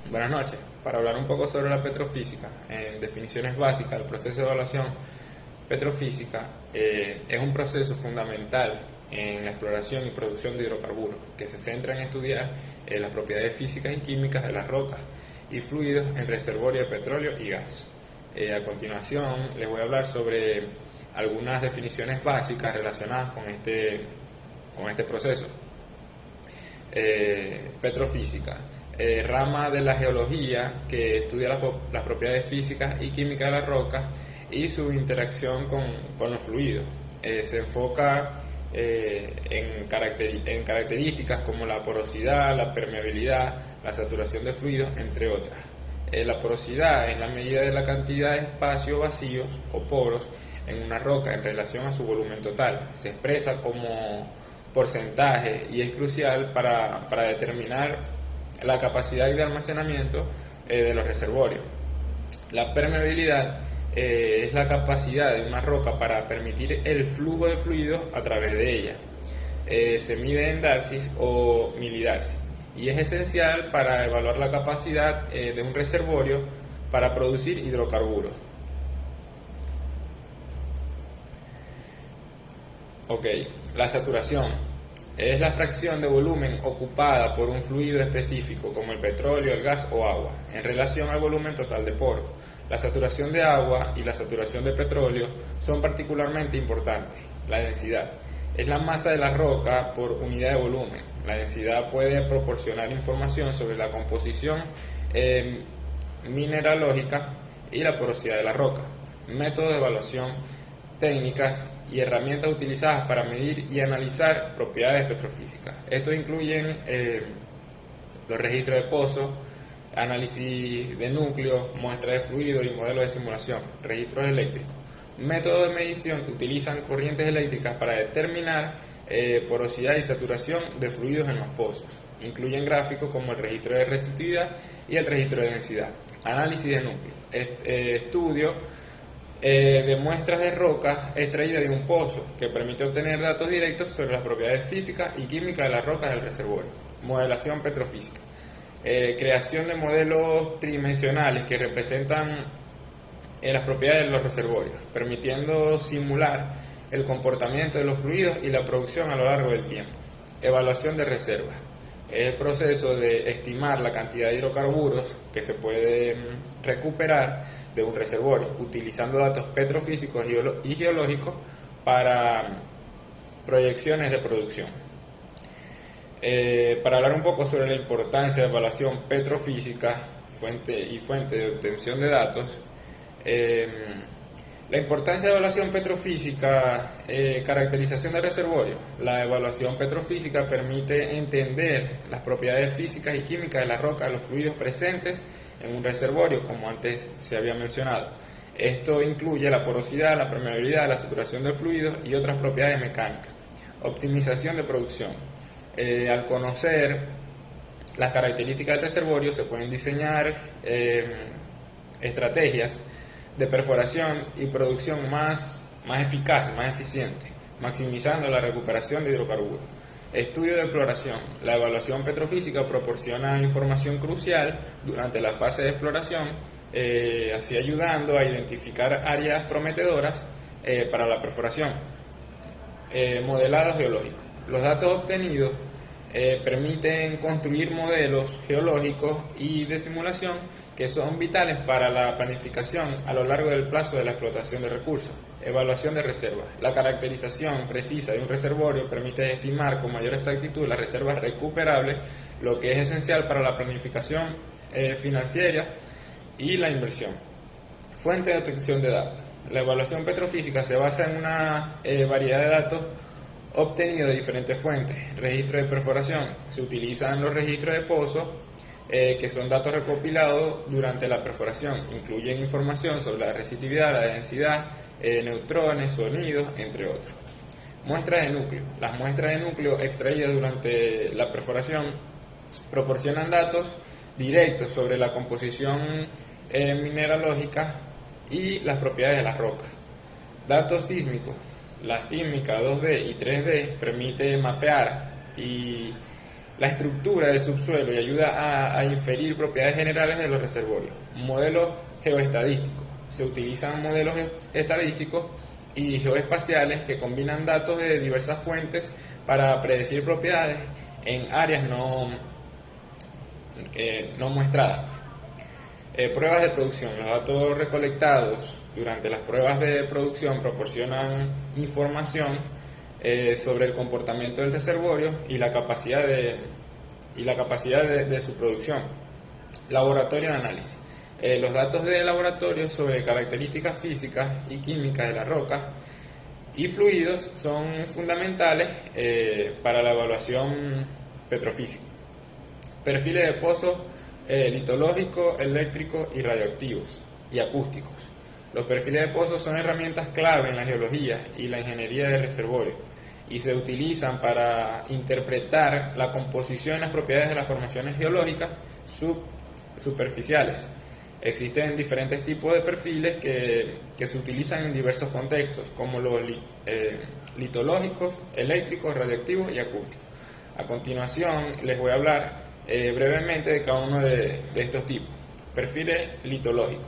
Buenas noches. Para hablar un poco sobre la petrofísica, en definiciones básicas, el proceso de evaluación petrofísica es un proceso fundamental en la exploración y producción de hidrocarburos, que se centra en estudiar las propiedades físicas y químicas de las rocas y fluidos en reservorios de petróleo y gas. A continuación les voy a hablar sobre algunas definiciones básicas relacionadas con este proceso. Petrofísica, rama de la geología que estudia las propiedades físicas y químicas de las rocas y su interacción con los fluidos. Se enfoca en características como la porosidad, la permeabilidad, la saturación de fluidos, entre otras. La porosidad es la medida de la cantidad de espacios vacíos o poros en una roca en relación a su volumen total. Se expresa como porcentaje y es crucial para determinar la capacidad de almacenamiento de los reservorios. La permeabilidad es la capacidad de una roca para permitir el flujo de fluidos a través de ella. Se mide en darcis o milidarcis y es esencial para evaluar la capacidad de un reservorio para producir hidrocarburos. La saturación es la fracción de volumen ocupada por un fluido específico como el petróleo, el gas o agua en relación al volumen total de poros. La saturación de agua y la saturación de petróleo son particularmente importantes. La densidad es la masa de la roca por unidad de volumen. La densidad puede proporcionar información sobre la composición mineralógica y la porosidad de la roca. Métodos de evaluación, técnicas y herramientas utilizadas para medir y analizar propiedades petrofísicas. Estos incluyen los registros de pozos, análisis de núcleos, muestras de fluidos y modelos de simulación, registros eléctricos. Métodos de medición que utilizan corrientes eléctricas para determinar porosidad y saturación de fluidos en los pozos. Incluyen gráficos como el registro de resistividad y el registro de densidad. Análisis de núcleos. Estudio de muestras de roca extraídas de un pozo que permite obtener datos directos sobre las propiedades físicas y químicas de las rocas del reservorio. Modelación petrofísica. Creación de modelos tridimensionales que representan las propiedades de los reservorios, permitiendo simular el comportamiento de los fluidos y la producción a lo largo del tiempo. Evaluación de reservas. Es el proceso de estimar la cantidad de hidrocarburos que se puede recuperar de un reservorio, utilizando datos petrofísicos y geológicos para proyecciones de producción. Para hablar un poco sobre la importancia de evaluación petrofísica, fuente de obtención de datos, la importancia de evaluación petrofísica, caracterización de reservorio. La evaluación petrofísica permite entender las propiedades físicas y químicas de la roca, de los fluidos presentes en un reservorio, como antes se había mencionado. Esto incluye la porosidad, la permeabilidad, la saturación de fluidos y otras propiedades mecánicas. Optimización de producción. Al conocer las características del reservorio se pueden diseñar estrategias de perforación y producción más eficaces, más eficientes, maximizando la recuperación de hidrocarburos. Estudio de exploración. La evaluación petrofísica proporciona información crucial durante la fase de exploración, así ayudando a identificar áreas prometedoras para la perforación. Modelado geológico. Los datos obtenidos permiten construir modelos geológicos y de simulación que son vitales para la planificación a lo largo del plazo de la explotación de recursos. Evaluación de reservas. La caracterización precisa de un reservorio permite estimar con mayor exactitud las reservas recuperables, lo que es esencial para la planificación financiera y la inversión. Fuente de obtención de datos. La evaluación petrofísica se basa en una variedad de datos obtenidos de diferentes fuentes. Registro de perforación. Se utilizan los registros de pozos, que son datos recopilados durante la perforación. Incluyen información sobre la resistividad, la densidad, neutrones, sonidos, entre otros. Muestras de núcleo. Las muestras de núcleo extraídas durante la perforación proporcionan datos directos sobre la composición mineralógica y las propiedades de las rocas. Datos sísmicos. La sísmica 2D y 3D permite mapear y la estructura del subsuelo y ayuda a inferir propiedades generales de los reservorios. Modelo geoestadístico. Se utilizan modelos estadísticos y geoespaciales que combinan datos de diversas fuentes para predecir propiedades en áreas no muestradas. Pruebas de producción. Los datos recolectados durante las pruebas de producción proporcionan información sobre el comportamiento del reservorio y la capacidad de su producción. Laboratorio de análisis. Los datos de laboratorio sobre características físicas y químicas de la roca y fluidos son fundamentales para la evaluación petrofísica. Perfiles de pozos litológicos, eléctricos y radioactivos y acústicos. Los perfiles de pozos son herramientas clave en la geología y la ingeniería de reservorios y se utilizan para interpretar la composición y las propiedades de las formaciones geológicas superficiales. Existen diferentes tipos de perfiles que se utilizan en diversos contextos, como los litológicos, eléctricos, radioactivos y acústicos. A continuación les voy a hablar brevemente de cada uno de estos tipos. Perfiles litológicos.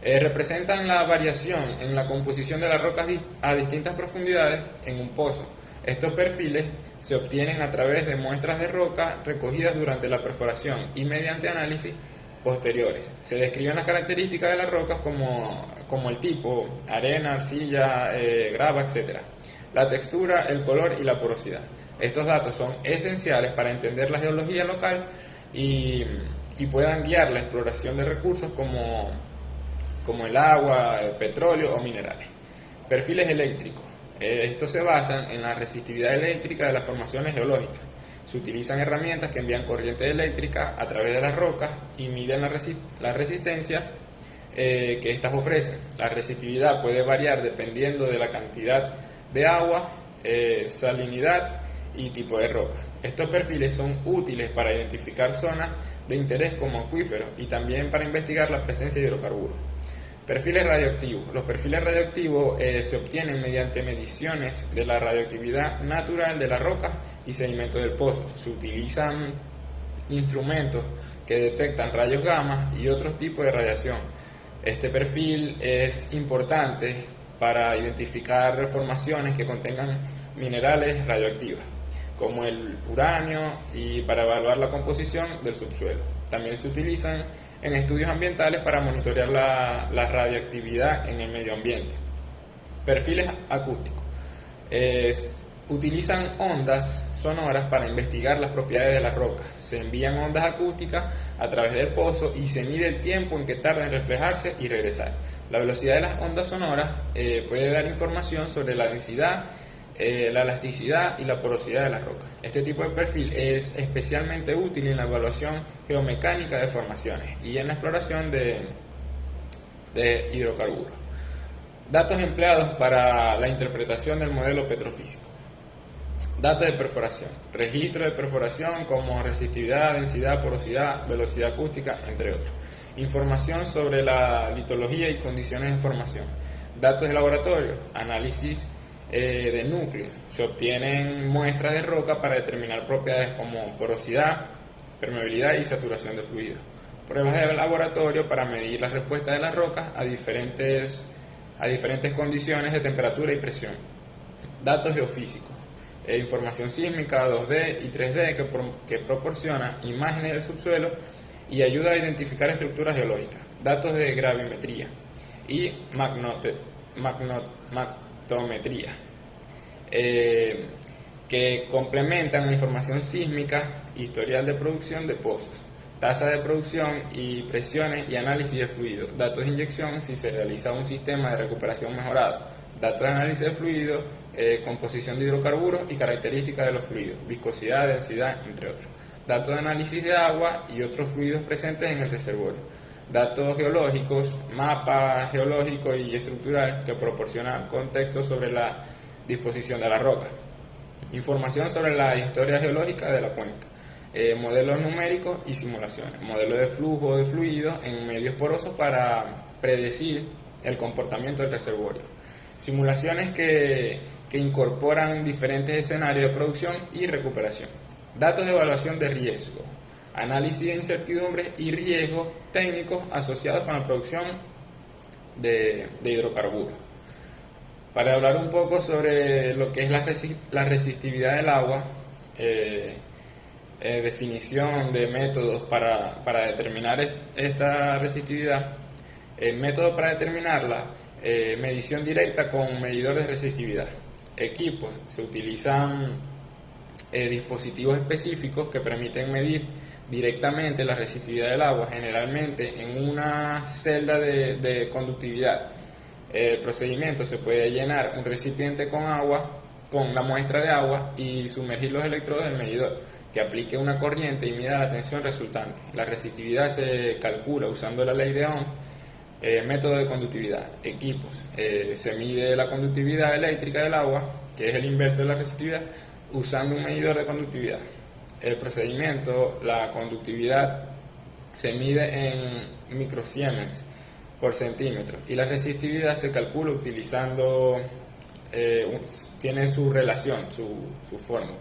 Representan la variación en la composición de las rocas a distintas profundidades en un pozo. Estos perfiles se obtienen a través de muestras de roca recogidas durante la perforación y mediante análisis posteriores. Se describen las características de las rocas como el tipo, arena, arcilla, grava, etc. La textura, el color y la porosidad. Estos datos son esenciales para entender la geología local y puedan guiar la exploración de recursos como el agua, el petróleo o minerales. Perfiles eléctricos. Estos se basan en la resistividad eléctrica de las formaciones geológicas. Se utilizan herramientas que envían corriente eléctrica a través de las rocas y miden la resistencia que éstas ofrecen. La resistividad puede variar dependiendo de la cantidad de agua, salinidad y tipo de roca. Estos perfiles son útiles para identificar zonas de interés como acuíferos y también para investigar la presencia de hidrocarburos. Perfiles radioactivos. Los perfiles radioactivos se obtienen mediante mediciones de la radioactividad natural de la roca y sedimentos del pozo. Se utilizan instrumentos que detectan rayos gamma y otros tipos de radiación. Este perfil es importante para identificar formaciones que contengan minerales radioactivos, como el uranio, y para evaluar la composición del subsuelo. También se utilizan en estudios ambientales para monitorear la radioactividad en el medio ambiente. Perfiles acústicos. Utilizan ondas sonoras para investigar las propiedades de las rocas. Se envían ondas acústicas a través del pozo y se mide el tiempo en que tarda en reflejarse y regresar. La velocidad de las ondas sonoras puede dar información sobre la densidad, la elasticidad y la porosidad de las rocas. Este tipo de perfil es especialmente útil en la evaluación geomecánica de formaciones y en la exploración de hidrocarburos. Datos empleados para la interpretación del modelo petrofísico. Datos de perforación. Registro de perforación como resistividad, densidad, porosidad, velocidad acústica, entre otros. Información sobre la litología y condiciones de formación. Datos de laboratorio. Análisis de núcleos. Se obtienen muestras de roca para determinar propiedades como porosidad, permeabilidad y saturación de fluidos. Pruebas de laboratorio para medir las respuestas de las rocas a diferentes condiciones de temperatura y presión. Datos geofísicos. Información sísmica 2D y 3D que proporciona imágenes del subsuelo y ayuda a identificar estructuras geológicas. Datos de gravimetría y magnetometría, que complementan la información sísmica, historial de producción de pozos, tasa de producción y presiones y análisis de fluidos, datos de inyección si se realiza un sistema de recuperación mejorado, datos de análisis de fluidos, composición de hidrocarburos y características de los fluidos, viscosidad, densidad, entre otros, datos de análisis de agua y otros fluidos presentes en el reservorio, datos geológicos, mapa geológico y estructural que proporciona contexto sobre la disposición de la roca, información sobre la historia geológica de la cuenca, modelos numéricos y simulaciones, modelos de flujo de fluidos en medios porosos para predecir el comportamiento del reservorio, simulaciones que incorporan diferentes escenarios de producción y recuperación. Datos de evaluación de riesgo, análisis de incertidumbres y riesgos técnicos asociados con la producción de hidrocarburos. Para hablar un poco sobre lo que es la resistividad del agua, definición de métodos para determinar esta resistividad. El método para determinarla, medición directa con medidor de resistividad. Equipos, se utilizan dispositivos específicos que permiten medir directamente la resistividad del agua, generalmente en una celda de conductividad. El procedimiento: se puede llenar un recipiente con agua, con la muestra de agua, y sumergir los electrodos del medidor, que aplique una corriente y mida la tensión resultante. La resistividad se calcula usando la ley de Ohm. Método de conductividad. Equipos, se mide la conductividad eléctrica del agua, que es el inverso de la resistividad, usando un medidor de conductividad. El procedimiento: la conductividad se mide en microsiemens por centímetro y la resistividad se calcula utilizando, tiene su relación, su fórmula.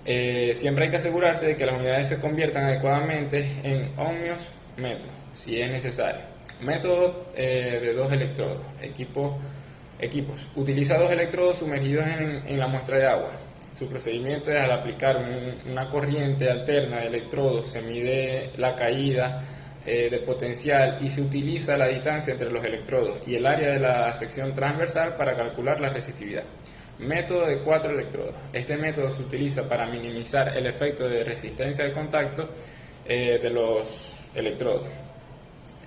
Siempre hay que asegurarse de que las unidades se conviertan adecuadamente en ohmios metros, si es necesario. Método de dos electrodos. Equipos. Utiliza dos electrodos sumergidos en la muestra de agua. Su procedimiento es: al aplicar una corriente alterna de electrodos, se mide la caída de potencial y se utiliza la distancia entre los electrodos y el área de la sección transversal para calcular la resistividad. Método de 4 electrodos. Este método se utiliza para minimizar el efecto de resistencia de contacto de los electrodos.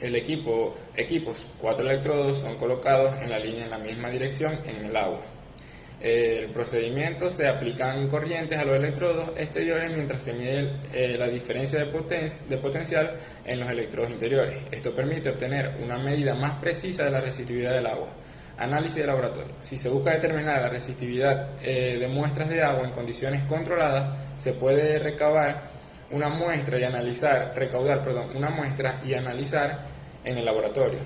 Equipos, 4 electrodos son colocados en la línea en la misma dirección en el agua. El procedimiento: se aplican corrientes a los electrodos exteriores mientras se mide la diferencia de potencial en los electrodos interiores. Esto permite obtener una medida más precisa de la resistividad del agua. Análisis de laboratorio. Si se busca determinar la resistividad de muestras de agua en condiciones controladas, se puede recaudar una muestra y analizar en el laboratorio.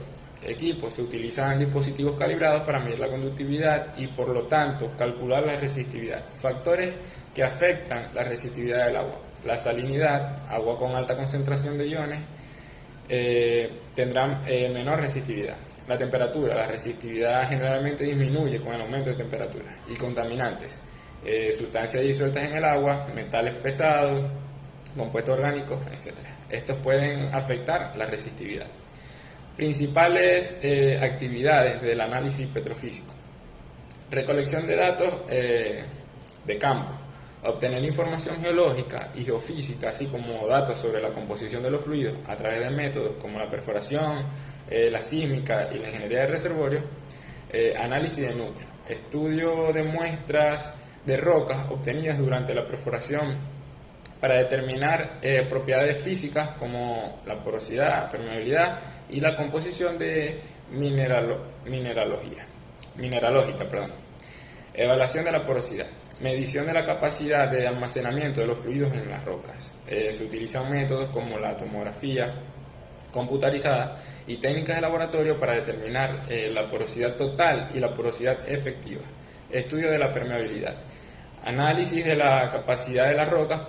Equipos: se utilizan dispositivos calibrados para medir la conductividad y por lo tanto calcular la resistividad. Factores que afectan la resistividad del agua: la salinidad, agua con alta concentración de iones tendrán menor resistividad. La temperatura: la resistividad generalmente disminuye con el aumento de temperatura. Y contaminantes: sustancias disueltas en el agua, metales pesados, compuestos orgánicos, etc. Estos pueden afectar la resistividad. Principales actividades del análisis petrofísico: recolección de datos de campo, obtener información geológica y geofísica, así como datos sobre la composición de los fluidos a través de métodos como la perforación, la sísmica y la ingeniería de reservorios. Análisis de núcleo: estudio de muestras de rocas obtenidas durante la perforación para determinar propiedades físicas como la porosidad, permeabilidad y la composición de mineralógica. Evaluación de la porosidad: medición de la capacidad de almacenamiento de los fluidos en las rocas. Se utilizan métodos como la tomografía computarizada y técnicas de laboratorio para determinar la porosidad total y la porosidad efectiva. Estudio de la permeabilidad: análisis de la capacidad de las rocas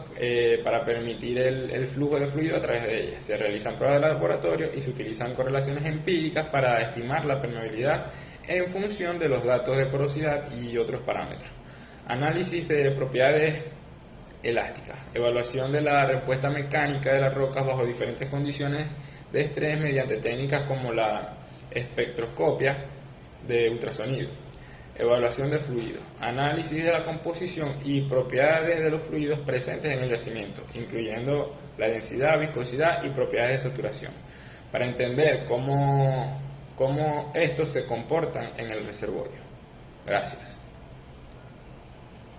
para permitir el flujo de fluido a través de ellas. Se realizan pruebas de laboratorio y se utilizan correlaciones empíricas para estimar la permeabilidad en función de los datos de porosidad y otros parámetros. Análisis de propiedades elásticas: evaluación de la respuesta mecánica de las rocas bajo diferentes condiciones de estrés mediante técnicas como la espectroscopia de ultrasonido. Evaluación de fluidos: análisis de la composición y propiedades de los fluidos presentes en el yacimiento, incluyendo la densidad, viscosidad y propiedades de saturación, para entender cómo estos se comportan en el reservorio. Gracias.